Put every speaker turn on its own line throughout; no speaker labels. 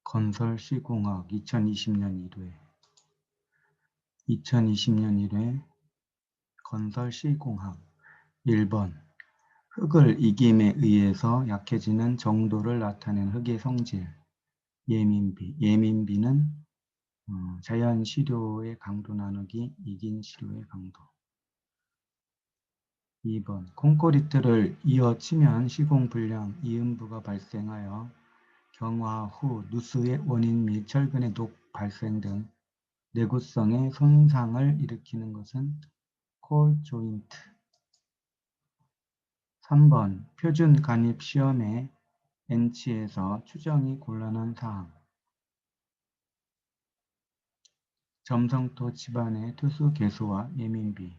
건설 시공학 2020년 1회 2020년 1회 건설 시공학 1번 흙을 이김에 의해서 약해지는 정도를 나타낸 흙의 성질 예민비 예민비는 자연 시료의 강도 나누기 이긴 시료의 강도 2번 콘크리트를 이어치면 시공불량 이음부가 발생하여 경화 후 누수의 원인 및 철근의 독 발생 등 내구성의 손상을 일으키는 것은 콜 조인트. 3번 표준 간입 시험의 N치에서 추정이 곤란한 사항. 점성토 집안의 투수 개수와 예민비.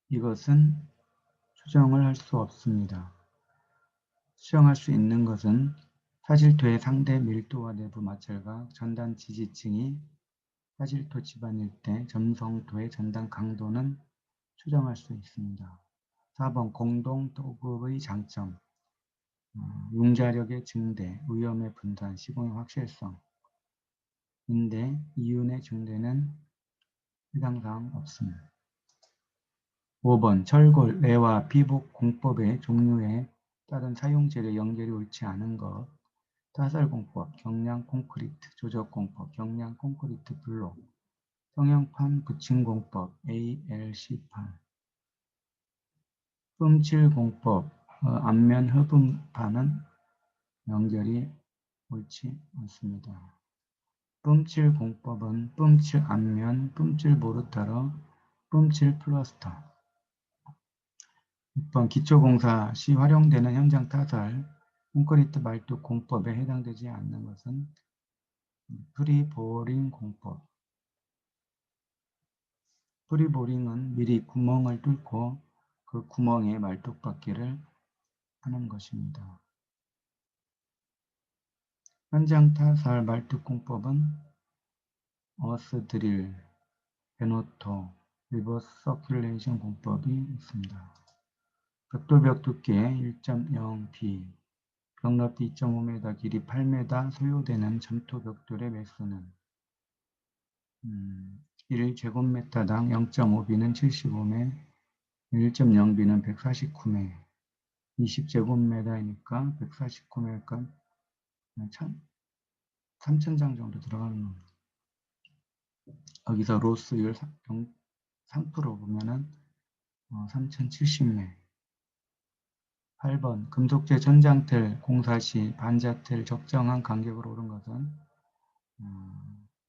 이것은 추정을 할 수 없습니다. 추정할 수 있는 것은 사질토의 상대 밀도와 내부 마찰과 전단 지지층이 사질토 집안일 때 점성토의 전단 강도는 추정할 수 있습니다. 4번 공동 도급의 장점 융자력의 증대, 위험의 분산, 시공의 확실성 인데 이윤의 증대는 해당 사항 없습니다. 5번 철골, 내와 피복 공법의 종류에 따른 사용재료 연결이 옳지 않은 것 타설공법, 경량 콘크리트, 조적공법, 경량 콘크리트 블록, 성형판 붙임공법, ALC판 뿜칠공법, 앞면 흡음판은 연결이 옳지 않습니다. 뿜칠 공법은 뿜칠 앞면, 뿜칠 모르타르, 뿜칠 플러스터. 6번 기초공사 시 활용되는 현장 타설, 콘크리트 말뚝 공법에 해당되지 않는 것은 프리보링 공법. 프리보링은 미리 구멍을 뚫고 그 구멍에 말뚝 박기를 하는 것입니다. 현장 타설 말뚝 공법은 어스 드릴, 베노토, 리버스 서큘레이션 공법이 있습니다. 벽돌벽 두께 1.0b, 벽 높이 2.5m, 길이 8m 소요되는 점토 벽돌의 매수는 1제곱미터당 0.5b는 75매, 1.0b는 149매, 20제곱미터이니까 149매니까 3,000장 정도 들어가는 겁니다. 여기서 로스율 3% 보면은 3,070매. 8번 금속재 천장틀 공사 시 반자틀 적정한 간격으로 오른 것은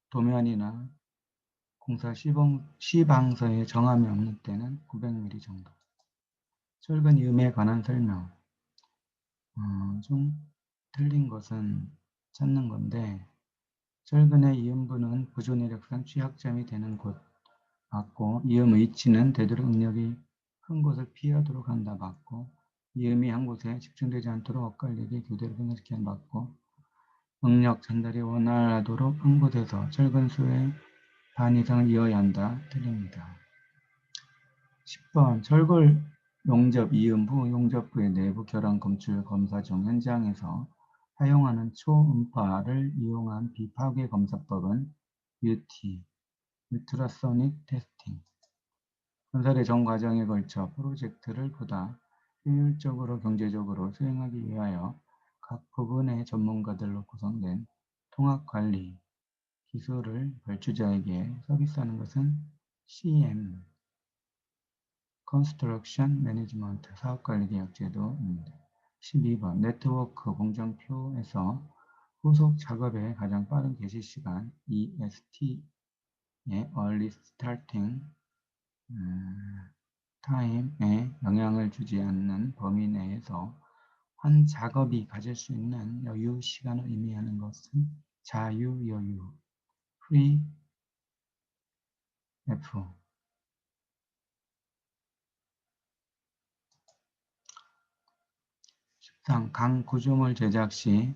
도면이나 공사 시방서에 정함이 없는 때는 900mm 정도. 철근 이음에 관한 설명. 좀 틀린 것은 찾는 건데 철근의 이음부는 구조내력상 취약점이 되는 곳 맞고 이음 위치는 되도록 응력이 큰 곳을 피하도록 한다 맞고 이음이 한 곳에 집중되지 않도록 엇갈리게 교대를 변화시키는 맞고 응력 전달이 원활하도록 한 곳에서 철근 수의 반 이상을 이어야 한다 틀립니다. 10번 철골 용접 이음부 용접부의 내부 결함 검출 검사 중 현장에서 사용하는 초음파를 이용한 비파괴 검사법은 UT, 울트라소닉 테스팅. 건설의 전 과정에 걸쳐 프로젝트를 보다 효율적으로 경제적으로 수행하기 위하여 각 부분의 전문가들로 구성된 통합관리 기술을 발주자에게 서비스하는 것은 CM, Construction Management 사업관리계약제도입니다. 12번 네트워크 공정표에서 후속 작업의 가장 빠른 개시 시간 EST의 Early Starting Time에 영향을 주지 않는 범위 내에서 한 작업이 가질 수 있는 여유 시간을 의미하는 것은 자유 여유 Free F. 13. 강 구조물 제작 시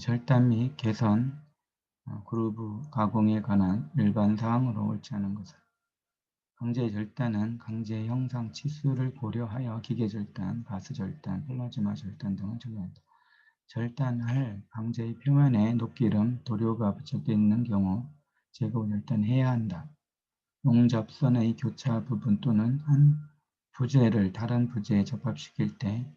절단 및 개선, 그루브 가공에 관한 일반 사항으로 옳지 않은 것은 강제 절단은 강제 형상 치수를 고려하여 기계 절단, 가스 절단, 플라즈마 절단 등을 적용한다. 절단할 방제의 표면에 녹기름, 도료가 부착되어 있는 경우 제거 절단해야 한다. 용접선의 교차 부분 또는 한 부재를 다른 부재에 접합시킬 때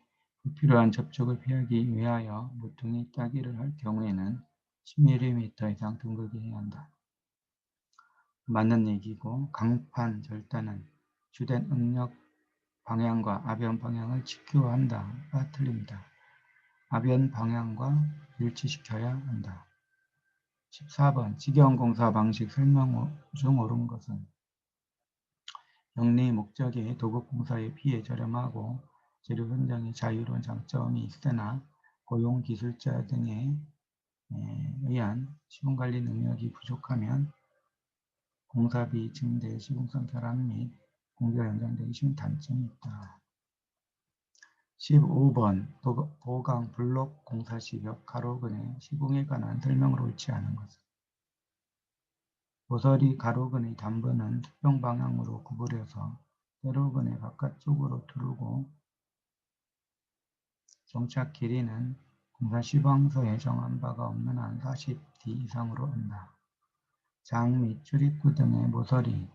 불필요한 접촉을 피하기 위하여 모퉁이 따기를 할 경우에는 10mm 이상 둥글게 해야 한다. 맞는 얘기고, 강판 절단은 주된 응력 방향과 아변 방향을 지켜야 한다가 틀립니다. 아변 방향과 일치시켜야 한다. 14번 직영공사 방식 설명 중 옳은 것은 영리 목적의 도급공사에 비해 저렴하고 재료 선정의 자유로운 장점이 있으나 고용기술자 등에 의한 시공관리 능력이 부족하면 공사비 증대, 시공성 결함 및 공기가 연장되기 쉬운 단점이 있다. 15번 보강 블록 공사 시 벽 가로근의 시공에 관한 설명으로 옳지 않은 것은 모서리 가로근의 단부는 수평 방향으로 구부려서 세로근의 바깥쪽으로 두르고 정착 길이는 공사 시방서에 정한 바가 없는 한 40D 이상으로 한다. 장 및 출입구 등의 모서리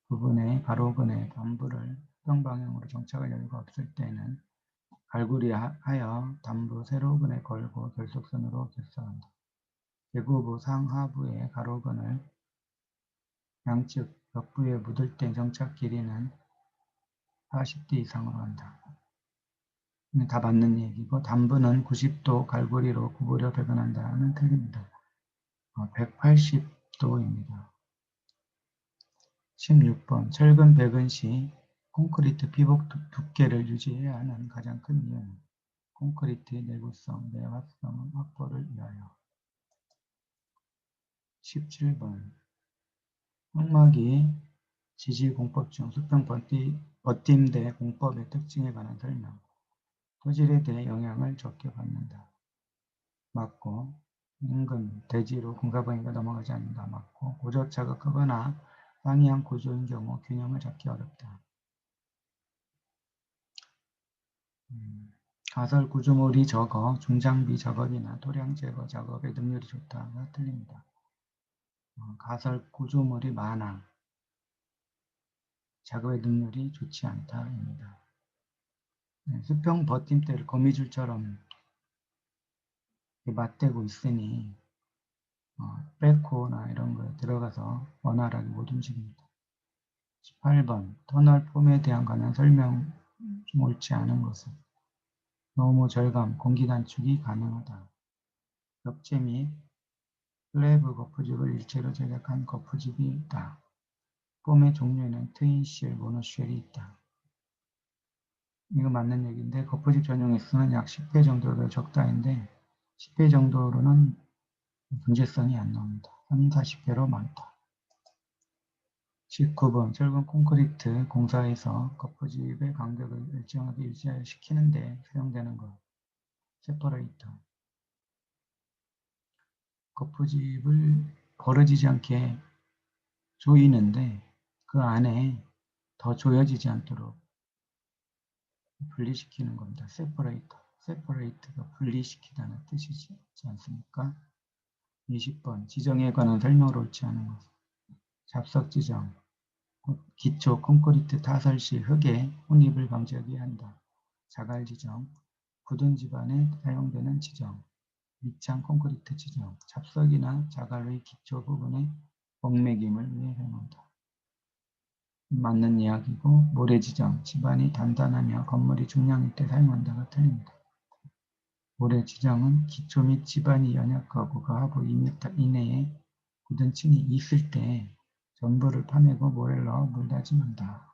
부분의 가로근의 단부를 수평 방향으로 정착할 여유가 없을 때는 갈구리하여 단부 세로근에 걸고 결속선으로 결석한다. 계구부 상하부의 가로근을 양측 벽부에 묻을 때 정착 길이는 40D 이상으로 한다. 다 맞는 얘기고, 단부는 90도 갈고리로 구부려 배관한다는 틀립니다. 180도입니다. 16번 철근 배근 시 콘크리트 피복 두께를 유지해야 하는 가장 큰 이유는 콘크리트의 내구성, 내화성 확보를 위하여. 17번 흑막이 지지공법 중 수평 버팀대 공법의 특징에 관한 설명. 토질에 대해 영향을 적게 받는다. 맞고, 인근 대지로 공사범위가 넘어가지 않는다. 맞고, 고저차가 크거나 상이한 구조인 경우 균형을 잡기 어렵다. 가설 구조물이 적어 중장비 작업이나 토량 제거 작업의 능률이 좋다가 틀립니다. 가설 구조물이 많아 작업의 능률이 좋지 않다입니다. 수평 버팀대를 거미줄처럼 맞대고 있으니 백호나 이런 거에 들어가서 원활하게 못 움직입니다. 18번 터널 폼에 대한 관한 설명 좀 옳지 않은 것은 노무 절감, 공기 단축이 가능하다. 벽체 및 슬래브 거푸집을 일체로 제작한 거푸집이 있다. 폼의 종류에는 트윈쉘, 모노쉘이 있다. 이거 맞는 얘기인데 거푸집 전용 횟수는 약 10회 정도로 적다인데 10회 정도로는 문제성이 안 나옵니다. 3, 40회로 많다. 19번 철근 콘크리트 공사에서 거푸집의 간격을 일정하게 유지시키는 데 사용되는 것. 세퍼레이터. 거푸집을 벌어지지 않게 조이는데 그 안에 더 조여지지 않도록 분리시키는 겁니다. 세퍼레이터. 세퍼레이트가 분리시키다는 뜻이지 않습니까? 20번 지정에 관한 설명을 옳지 않은 것. 잡석 지정. 기초 콘크리트 타설 시 흙의 혼입을 방지하기 위해 한다. 자갈 지정. 굳은 집안에 사용되는 지정. 밑창 콘크리트 지정. 잡석이나 자갈의 기초 부분에 목매김을 위해 사용한다. 맞는 이야기고, 모래지정, 집안이 단단하며 건물이 중량일 때 사용한다가 틀립니다. 모래지정은 기초 및 집안이 연약하고 그 하부 2m 이내에 굳은 층이 있을 때 전부를 파내고 모래를 넣어 물다짐한다.